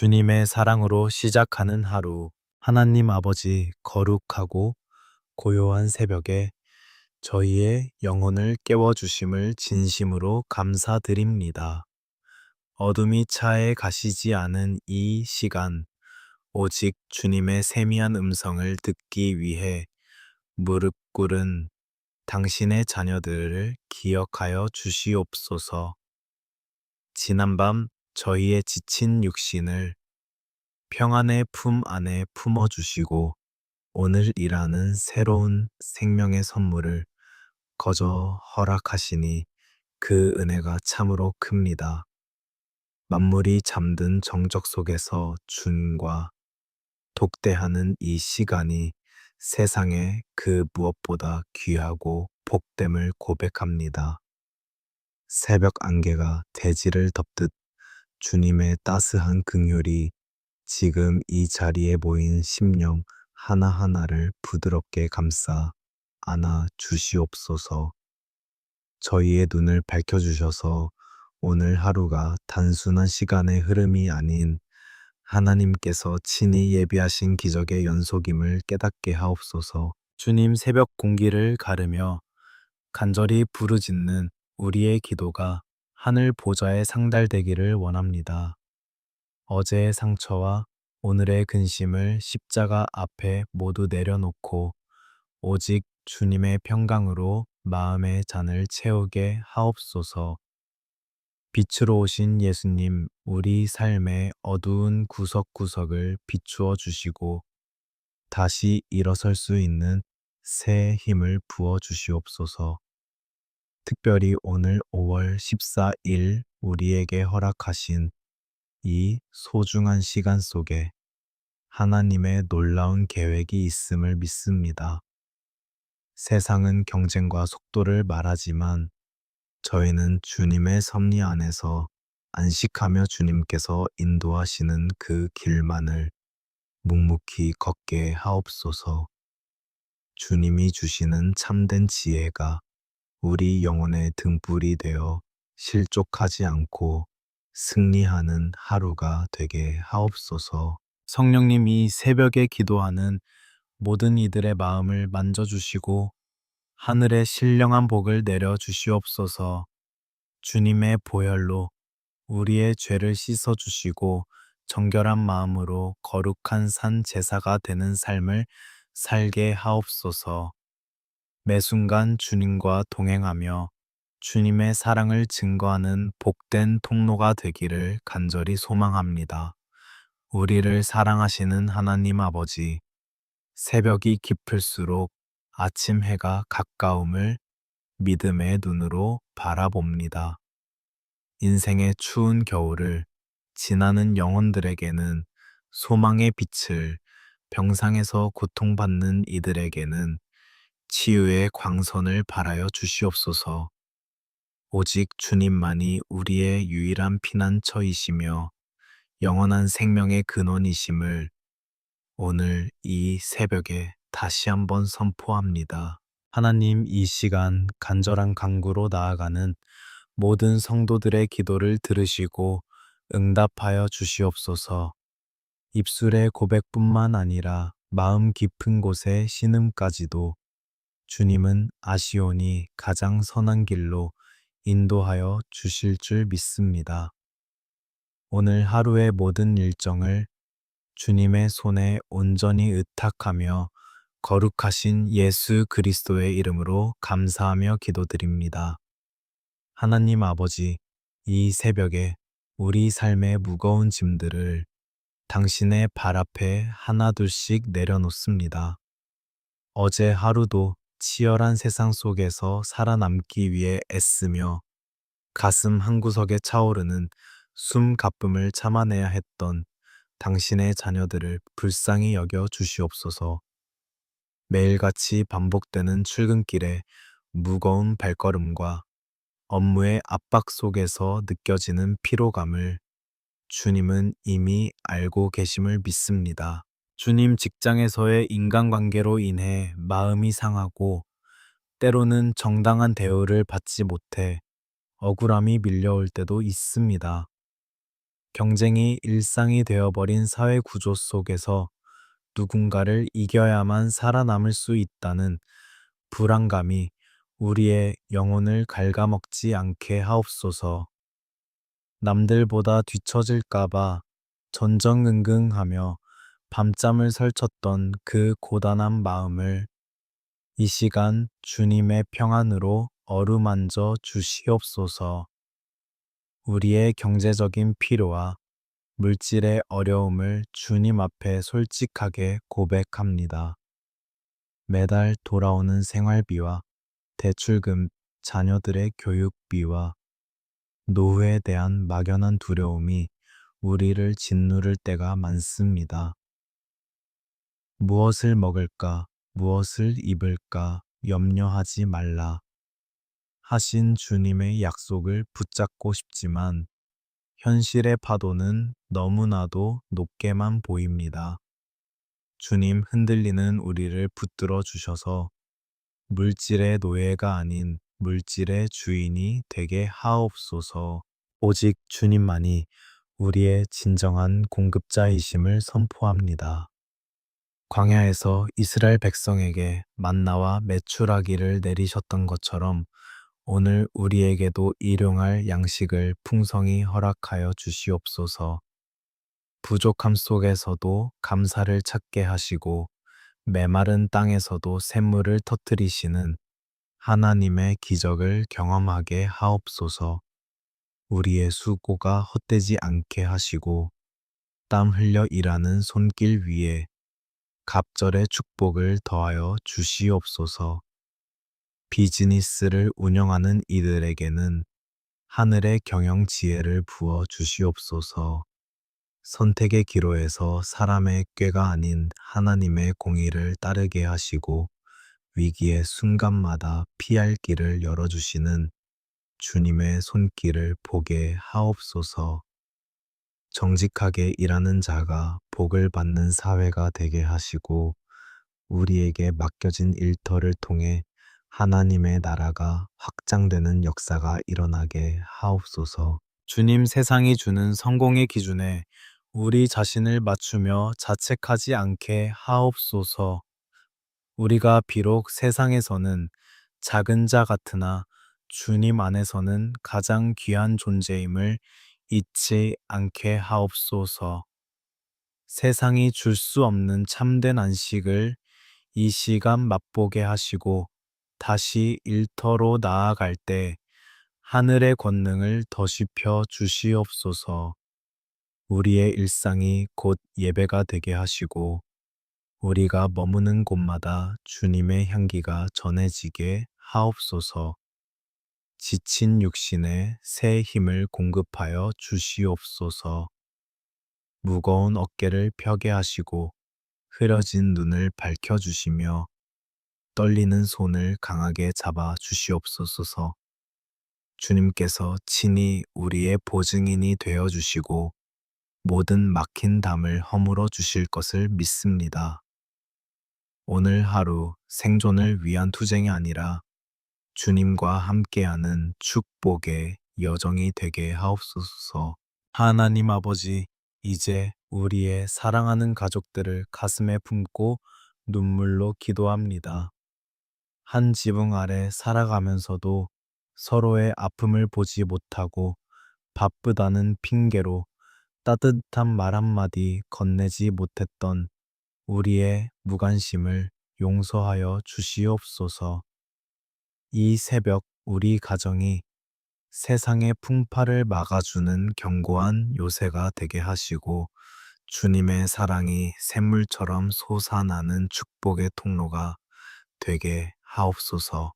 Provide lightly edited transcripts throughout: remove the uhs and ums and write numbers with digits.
주님의 사랑으로 시작하는 하루. 하나님 아버지, 거룩하고 고요한 새벽에 저희의 영혼을 깨워주심을 진심으로 감사드립니다. 어둠이 차에 가시지 않은 이 시간, 오직 주님의 세미한 음성을 듣기 위해 무릎 꿇은 당신의 자녀들을 기억하여 주시옵소서. 지난밤 저희의 지친 육신을 평안의 품 안에 품어주시고 오늘 일하는 새로운 생명의 선물을 거저 허락하시니 그 은혜가 참으로 큽니다. 만물이 잠든 정적 속에서 주님과 독대하는 이 시간이 세상에 그 무엇보다 귀하고 복됨을 고백합니다. 새벽 안개가 대지를 덮듯 주님의 따스한 긍휼이 지금 이 자리에 모인 심령 하나하나를 부드럽게 감싸 안아 주시옵소서. 저희의 눈을 밝혀주셔서 오늘 하루가 단순한 시간의 흐름이 아닌 하나님께서 친히 예비하신 기적의 연속임을 깨닫게 하옵소서. 주님 새벽 공기를 가르며 간절히 부르짖는 우리의 기도가 하늘 보좌에 상달되기를 원합니다. 어제의 상처와 오늘의 근심을 십자가 앞에 모두 내려놓고 오직 주님의 평강으로 마음의 잔을 채우게 하옵소서. 빛으로 오신 예수님, 우리 삶의 어두운 구석구석을 비추어 주시고 다시 일어설 수 있는 새 힘을 부어 주시옵소서. 특별히 오늘 5월 14일 우리에게 허락하신 이 소중한 시간 속에 하나님의 놀라운 계획이 있음을 믿습니다. 세상은 경쟁과 속도를 말하지만 저희는 주님의 섭리 안에서 안식하며 주님께서 인도하시는 그 길만을 묵묵히 걷게 하옵소서. 주님이 주시는 참된 지혜가 우리 영혼의 등불이 되어 실족하지 않고 승리하는 하루가 되게 하옵소서. 성령님 이 새벽에 기도하는 모든 이들의 마음을 만져주시고 하늘의 신령한 복을 내려 주시옵소서. 주님의 보혈로 우리의 죄를 씻어 주시고 정결한 마음으로 거룩한 산 제사가 되는 삶을 살게 하옵소서. 매 순간 주님과 동행하며 주님의 사랑을 증거하는 복된 통로가 되기를 간절히 소망합니다. 우리를 사랑하시는 하나님 아버지, 새벽이 깊을수록 아침 해가 가까움을 믿음의 눈으로 바라봅니다. 인생의 추운 겨울을 지나는 영혼들에게는 소망의 빛을, 병상에서 고통받는 이들에게는 치유의 광선을 발하여 주시옵소서. 오직 주님만이 우리의 유일한 피난처이시며 영원한 생명의 근원이심을 오늘 이 새벽에 다시 한번 선포합니다. 하나님 이 시간 간절한 간구로 나아가는 모든 성도들의 기도를 들으시고 응답하여 주시옵소서. 입술의 고백뿐만 아니라 마음 깊은 곳의 신음까지도 주님은 아시오니 가장 선한 길로 인도하여 주실 줄 믿습니다. 오늘 하루의 모든 일정을 주님의 손에 온전히 의탁하며 거룩하신 예수 그리스도의 이름으로 감사하며 기도드립니다. 하나님 아버지, 이 새벽에 우리 삶의 무거운 짐들을 당신의 발 앞에 하나둘씩 내려놓습니다. 어제 하루도 치열한 세상 속에서 살아남기 위해 애쓰며 가슴 한구석에 차오르는 숨 가쁨을 참아내야 했던 당신의 자녀들을 불쌍히 여겨 주시옵소서. 매일같이 반복되는 출근길에 무거운 발걸음과 업무의 압박 속에서 느껴지는 피로감을 주님은 이미 알고 계심을 믿습니다. 주님 직장에서의 인간관계로 인해 마음이 상하고 때로는 정당한 대우를 받지 못해 억울함이 밀려올 때도 있습니다. 경쟁이 일상이 되어버린 사회 구조 속에서 누군가를 이겨야만 살아남을 수 있다는 불안감이 우리의 영혼을 갉아먹지 않게 하옵소서. 남들보다 뒤처질까봐 전전긍긍하며 밤잠을 설쳤던 그 고단한 마음을 이 시간 주님의 평안으로 어루만져 주시옵소서. 우리의 경제적인 필요와 물질의 어려움을 주님 앞에 솔직하게 고백합니다. 매달 돌아오는 생활비와 대출금, 자녀들의 교육비와 노후에 대한 막연한 두려움이 우리를 짓누를 때가 많습니다. 무엇을 먹을까, 무엇을 입을까 염려하지 말라 하신 주님의 약속을 붙잡고 싶지만 현실의 파도는 너무나도 높게만 보입니다. 주님 흔들리는 우리를 붙들어 주셔서 물질의 노예가 아닌 물질의 주인이 되게 하옵소서. 오직 주님만이 우리의 진정한 공급자이심을 선포합니다. 광야에서 이스라엘 백성에게 만나와 메추라기를 내리셨던 것처럼 오늘 우리에게도 일용할 양식을 풍성히 허락하여 주시옵소서. 부족함 속에서도 감사를 찾게 하시고 메마른 땅에서도 샘물을 터뜨리시는 하나님의 기적을 경험하게 하옵소서. 우리의 수고가 헛되지 않게 하시고 땀 흘려 일하는 손길 위에 갑절의 축복을 더하여 주시옵소서. 비즈니스를 운영하는 이들에게는 하늘의 경영 지혜를 부어 주시옵소서. 선택의 기로에서 사람의 꾀가 아닌 하나님의 공의를 따르게 하시고 위기의 순간마다 피할 길을 열어주시는 주님의 손길을 보게 하옵소서. 정직하게 일하는 자가 복을 받는 사회가 되게 하시고 우리에게 맡겨진 일터를 통해 하나님의 나라가 확장되는 역사가 일어나게 하옵소서. 주님 세상이 주는 성공의 기준에 우리 자신을 맞추며 자책하지 않게 하옵소서. 우리가 비록 세상에서는 작은 자 같으나 주님 안에서는 가장 귀한 존재임을 잊지 않게 하옵소서. 세상이 줄 수 없는 참된 안식을 이 시간 맛보게 하시고 다시 일터로 나아갈 때 하늘의 권능을 더시펴 주시옵소서. 우리의 일상이 곧 예배가 되게 하시고 우리가 머무는 곳마다 주님의 향기가 전해지게 하옵소서. 지친 육신에 새 힘을 공급하여 주시옵소서. 무거운 어깨를 펴게 하시고 흐려진 눈을 밝혀주시며 떨리는 손을 강하게 잡아 주시옵소서. 주님께서 친히 우리의 보증인이 되어 주시고 모든 막힌 담을 허물어 주실 것을 믿습니다. 오늘 하루 생존을 위한 투쟁이 아니라 주님과 함께하는 축복의 여정이 되게 하옵소서. 하나님 아버지, 이제 우리의 사랑하는 가족들을 가슴에 품고 눈물로 기도합니다. 한 지붕 아래 살아가면서도 서로의 아픔을 보지 못하고 바쁘다는 핑계로 따뜻한 말 한마디 건네지 못했던 우리의 무관심을 용서하여 주시옵소서. 이 새벽 우리 가정이 세상의 풍파를 막아주는 견고한 요새가 되게 하시고 주님의 사랑이 샘물처럼 솟아나는 축복의 통로가 되게 하옵소서.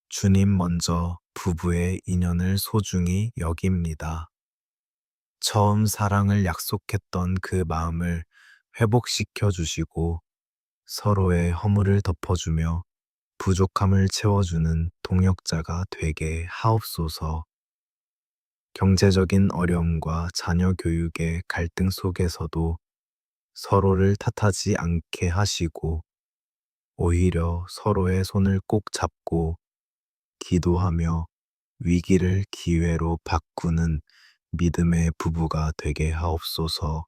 주님 먼저 부부의 인연을 소중히 여깁니다. 처음 사랑을 약속했던 그 마음을 회복시켜 주시고 서로의 허물을 덮어주며 부족함을 채워주는 동역자가 되게 하옵소서. 경제적인 어려움과 자녀 교육의 갈등 속에서도 서로를 탓하지 않게 하시고 오히려 서로의 손을 꼭 잡고 기도하며 위기를 기회로 바꾸는 믿음의 부부가 되게 하옵소서.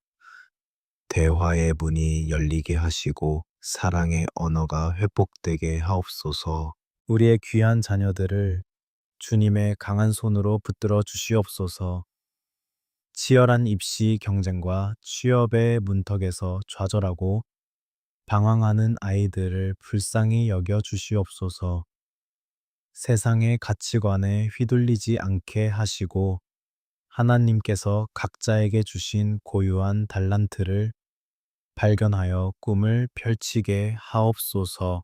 대화의 문이 열리게 하시고 사랑의 언어가 회복되게 하옵소서. 우리의 귀한 자녀들을 주님의 강한 손으로 붙들어 주시옵소서. 치열한 입시 경쟁과 취업의 문턱에서 좌절하고 방황하는 아이들을 불쌍히 여겨 주시옵소서. 세상의 가치관에 휘둘리지 않게 하시고 하나님께서 각자에게 주신 고유한 달란트를 발견하여 꿈을 펼치게 하옵소서.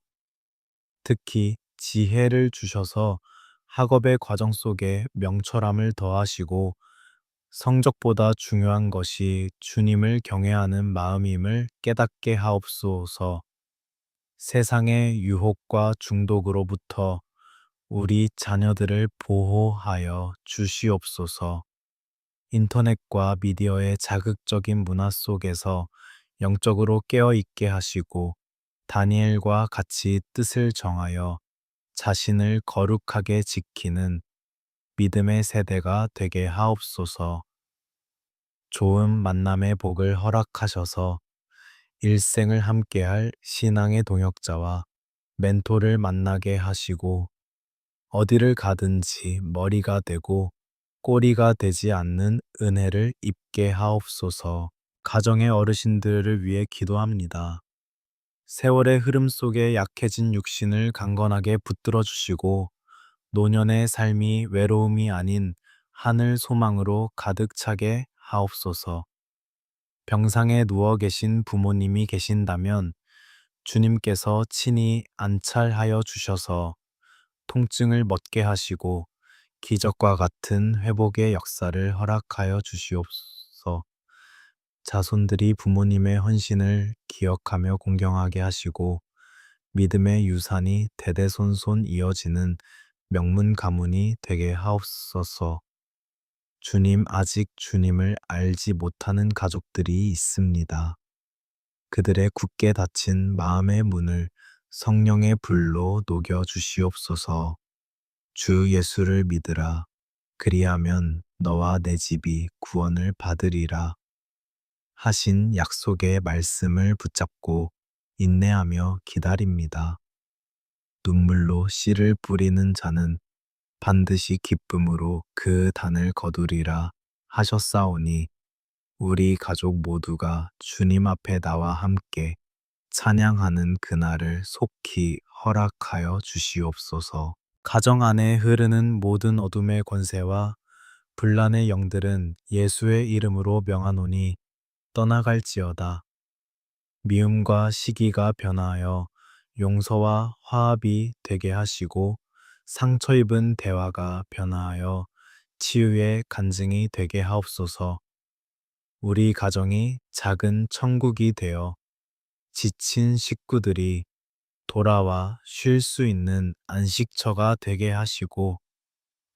특히 지혜를 주셔서 학업의 과정 속에 명철함을 더하시고 성적보다 중요한 것이 주님을 경외하는 마음임을 깨닫게 하옵소서. 세상의 유혹과 중독으로부터 우리 자녀들을 보호하여 주시옵소서. 인터넷과 미디어의 자극적인 문화 속에서 영적으로 깨어 있게 하시고 다니엘과 같이 뜻을 정하여 자신을 거룩하게 지키는 믿음의 세대가 되게 하옵소서. 좋은 만남의 복을 허락하셔서 일생을 함께할 신앙의 동역자와 멘토를 만나게 하시고 어디를 가든지 머리가 되고 꼬리가 되지 않는 은혜를 입게 하옵소서. 가정의 어르신들을 위해 기도합니다. 세월의 흐름 속에 약해진 육신을 강건하게 붙들어 주시고 노년의 삶이 외로움이 아닌 하늘 소망으로 가득 차게 하옵소서. 병상에 누워 계신 부모님이 계신다면 주님께서 친히 안찰하여 주셔서 통증을 멎게 하시고 기적과 같은 회복의 역사를 허락하여 주시옵소서. 자손들이 부모님의 헌신을 기억하며 공경하게 하시고 믿음의 유산이 대대손손 이어지는 명문 가문이 되게 하옵소서. 주님, 아직 주님을 알지 못하는 가족들이 있습니다. 그들의 굳게 닫힌 마음의 문을 성령의 불로 녹여 주시옵소서. 주 예수를 믿으라. 그리하면 너와 내 집이 구원을 받으리라. 하신 약속의 말씀을 붙잡고 인내하며 기다립니다. 눈물로 씨를 뿌리는 자는 반드시 기쁨으로 그 단을 거두리라 하셨사오니 우리 가족 모두가 주님 앞에 나와 함께 찬양하는 그날을 속히 허락하여 주시옵소서. 가정 안에 흐르는 모든 어둠의 권세와 분란의 영들은 예수의 이름으로 명하노니 떠나갈지어다. 미움과 시기가 변하여 용서와 화합이 되게 하시고 상처 입은 대화가 변하여 치유의 간증이 되게 하옵소서. 우리 가정이 작은 천국이 되어 지친 식구들이 돌아와 쉴 수 있는 안식처가 되게 하시고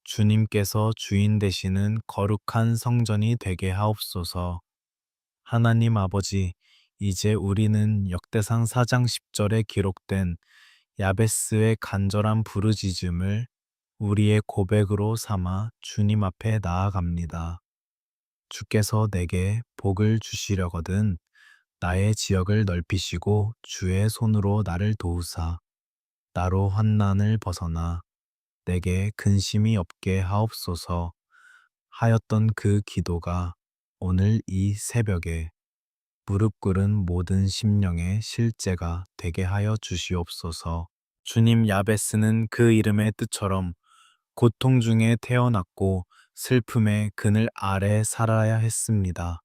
주님께서 주인 되시는 거룩한 성전이 되게 하옵소서. 하나님 아버지, 이제 우리는 역대상 4장 10절에 기록된 야베스의 간절한 부르짖음을 우리의 고백으로 삼아 주님 앞에 나아갑니다. 주께서 내게 복을 주시려거든 나의 지역을 넓히시고 주의 손으로 나를 도우사 나로 환난을 벗어나 내게 근심이 없게 하옵소서. 하였던 그 기도가 오늘 이 새벽에 무릎 꿇은 모든 심령의 실제가 되게 하여 주시옵소서. 주님, 야베스는 그 이름의 뜻처럼 고통 중에 태어났고 슬픔의 그늘 아래 살아야 했습니다.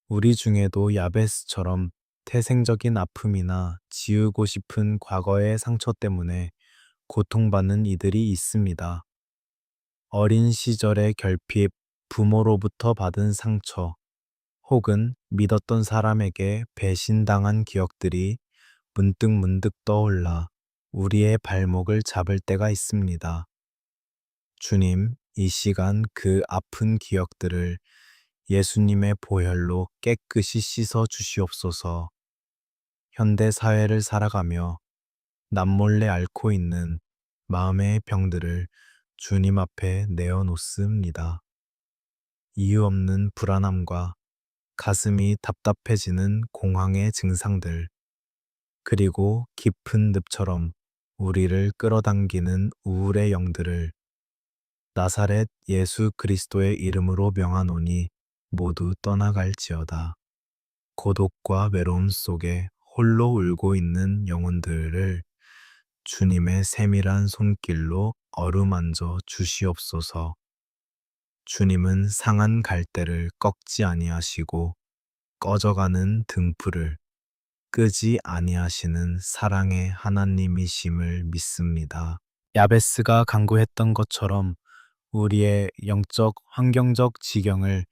우리 중에도 야베스처럼 태생적인 아픔이나 지우고 싶은 과거의 상처 때문에 고통받는 이들이 있습니다. 어린 시절의 결핍, 부모로부터 받은 상처, 혹은 믿었던 사람에게 배신당한 기억들이 문득문득 떠올라 우리의 발목을 잡을 때가 있습니다. 주님, 이 시간 그 아픈 기억들을 예수님의 보혈로 깨끗이 씻어 주시옵소서. 현대 사회를 살아가며 남몰래 앓고 있는 마음의 병들을 주님 앞에 내어놓습니다. 이유 없는 불안함과 가슴이 답답해지는 공황의 증상들, 그리고 깊은 늪처럼 우리를 끌어당기는 우울의 영들을 나사렛 예수 그리스도의 이름으로 명하노니 모두 떠나갈지어다. 고독과 외로움 속에 홀로 울고 있는 영혼들을 주님의 세밀한 손길로 어루만져 주시옵소서. 주님은 상한 갈대를 꺾지 아니하시고 꺼져가는 등불을 끄지 아니하시는 사랑의 하나님이심을 믿습니다. 야베스가 간구했던 것처럼 우리의 영적 환경적 지경을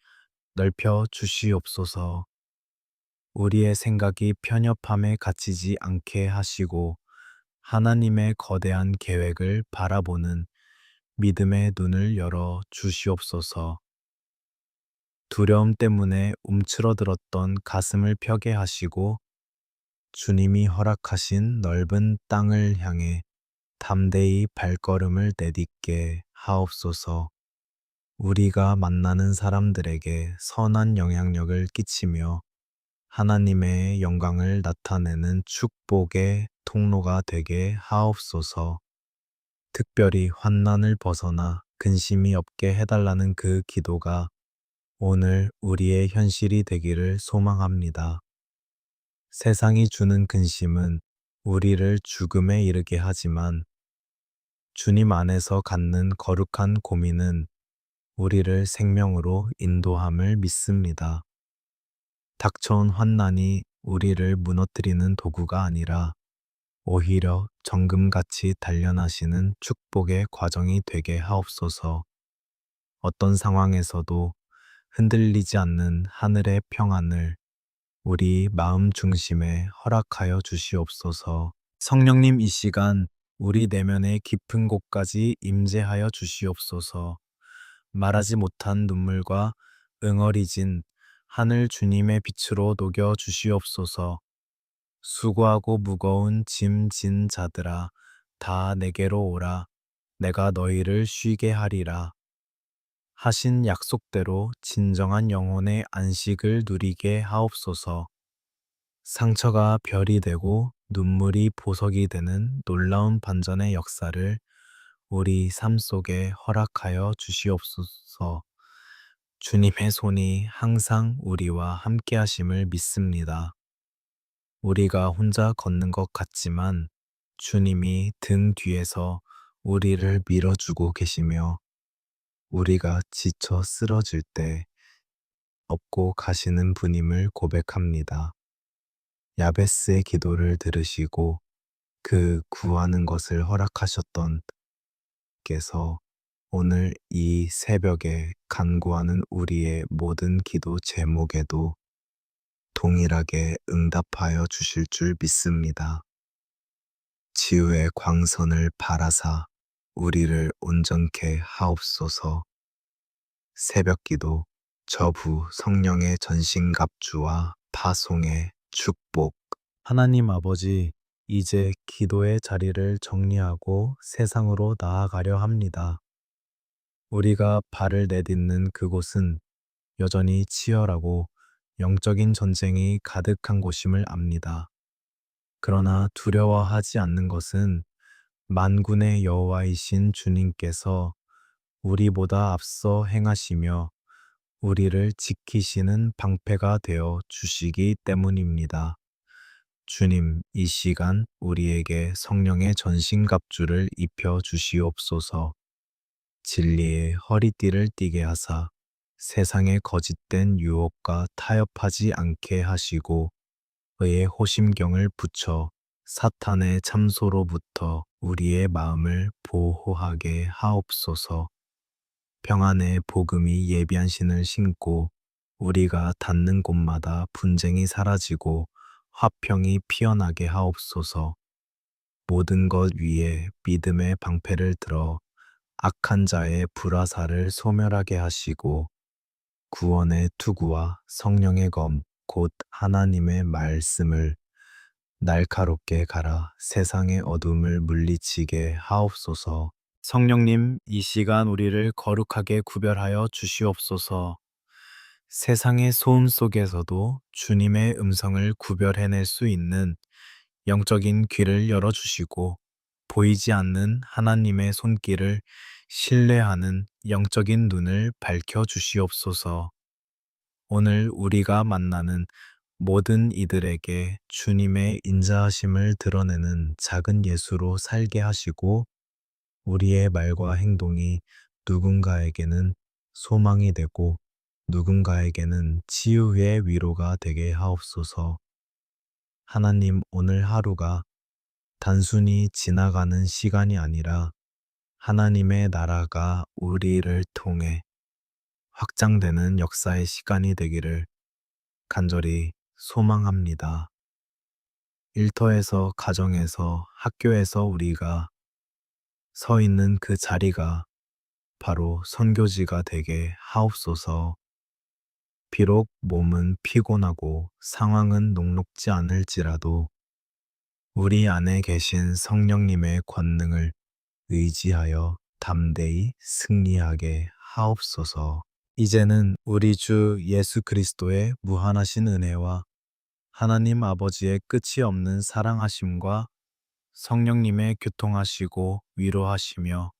넓혀 주시옵소서. 우리의 생각이 편협함에 갇히지 않게 하시고 하나님의 거대한 계획을 바라보는 믿음의 눈을 열어 주시옵소서. 두려움 때문에 움츠러들었던 가슴을 펴게 하시고 주님이 허락하신 넓은 땅을 향해 담대히 발걸음을 내딛게 하옵소서. 우리가 만나는 사람들에게 선한 영향력을 끼치며 하나님의 영광을 나타내는 축복의 통로가 되게 하옵소서. 특별히 환난을 벗어나 근심이 없게 해달라는 그 기도가 오늘 우리의 현실이 되기를 소망합니다. 세상이 주는 근심은 우리를 죽음에 이르게 하지만 주님 안에서 갖는 거룩한 고민은 우리를 생명으로 인도함을 믿습니다. 닥쳐온 환난이 우리를 무너뜨리는 도구가 아니라 오히려 정금같이 단련하시는 축복의 과정이 되게 하옵소서. 어떤 상황에서도 흔들리지 않는 하늘의 평안을 우리 마음 중심에 허락하여 주시옵소서. 성령님, 이 시간 우리 내면의 깊은 곳까지 임재하여 주시옵소서. 말하지 못한 눈물과 응어리진 하늘 주님의 빛으로 녹여 주시옵소서. 수고하고 무거운 짐 진 자들아, 다 내게로 오라. 내가 너희를 쉬게 하리라. 하신 약속대로 진정한 영혼의 안식을 누리게 하옵소서. 상처가 별이 되고 눈물이 보석이 되는 놀라운 반전의 역사를 우리 삶 속에 허락하여 주시옵소서. 주님의 손이 항상 우리와 함께 하심을 믿습니다. 우리가 혼자 걷는 것 같지만 주님이 등 뒤에서 우리를 밀어주고 계시며 우리가 지쳐 쓰러질 때 업고 가시는 분임을 고백합니다. 야베스의 기도를 들으시고 그 구하는 것을 허락하셨던 께서 오늘 이 새벽에 간구하는 우리의 모든 기도 제목에도 동일하게 응답하여 주실 줄 믿습니다. 치유의 광선을 바라사 우리를 온전케 하옵소서. 새벽 기도 저부 성령의 전신갑주와 파송의 축복. 하나님 아버지, 이제 기도의 자리를 정리하고 세상으로 나아가려 합니다. 우리가 발을 내딛는 그곳은 여전히 치열하고 영적인 전쟁이 가득한 곳임을 압니다. 그러나 두려워하지 않는 것은 만군의 여호와이신 주님께서 우리보다 앞서 행하시며 우리를 지키시는 방패가 되어 주시기 때문입니다. 주님, 이 시간 우리에게 성령의 전신갑주를 입혀 주시옵소서. 진리의 허리띠를 띠게 하사 세상의 거짓된 유혹과 타협하지 않게 하시고 의의 호심경을 붙여 사탄의 참소로부터 우리의 마음을 보호하게 하옵소서. 평안의 복음이 예비한 신을 신고 우리가 닿는 곳마다 분쟁이 사라지고 화평이 피어나게 하옵소서. 모든 것 위에 믿음의 방패를 들어 악한 자의 불화살을 소멸하게 하시고 구원의 투구와 성령의 검, 곧 하나님의 말씀을 날카롭게 갈아 세상의 어둠을 물리치게 하옵소서. 성령님, 이 시간 우리를 거룩하게 구별하여 주시옵소서. 세상의 소음 속에서도 주님의 음성을 구별해낼 수 있는 영적인 귀를 열어주시고 보이지 않는 하나님의 손길을 신뢰하는 영적인 눈을 밝혀주시옵소서. 오늘 우리가 만나는 모든 이들에게 주님의 인자하심을 드러내는 작은 예수로 살게 하시고 우리의 말과 행동이 누군가에게는 소망이 되고 누군가에게는 치유의 위로가 되게 하옵소서. 하나님, 오늘 하루가 단순히 지나가는 시간이 아니라 하나님의 나라가 우리를 통해 확장되는 역사의 시간이 되기를 간절히 소망합니다. 일터에서, 가정에서, 학교에서 우리가 서 있는 그 자리가 바로 선교지가 되게 하옵소서. 비록 몸은 피곤하고 상황은 녹록지 않을지라도 우리 안에 계신 성령님의 권능을 의지하여 담대히 승리하게 하옵소서. 이제는 우리 주 예수 그리스도의 무한하신 은혜와 하나님 아버지의 끝이 없는 사랑하심과 성령님의 교통하시고 위로하시며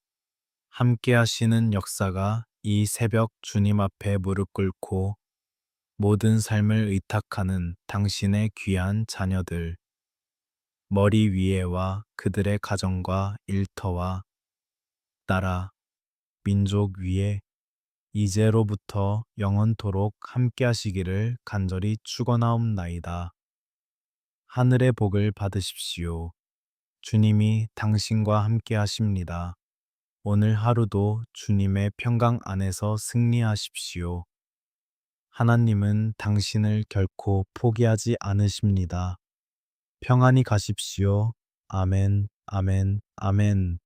함께 하시는 역사가 이 새벽 주님 앞에 무릎 꿇고 모든 삶을 의탁하는 당신의 귀한 자녀들, 머리 위에와 그들의 가정과 일터와 나라, 민족 위에 이제로부터 영원토록 함께 하시기를 간절히 축원하옵나이다. 하늘의 복을 받으십시오. 주님이 당신과 함께 하십니다. 오늘 하루도 주님의 평강 안에서 승리하십시오. 하나님은 당신을 결코 포기하지 않으십니다. 평안히 가십시오. 아멘, 아멘, 아멘.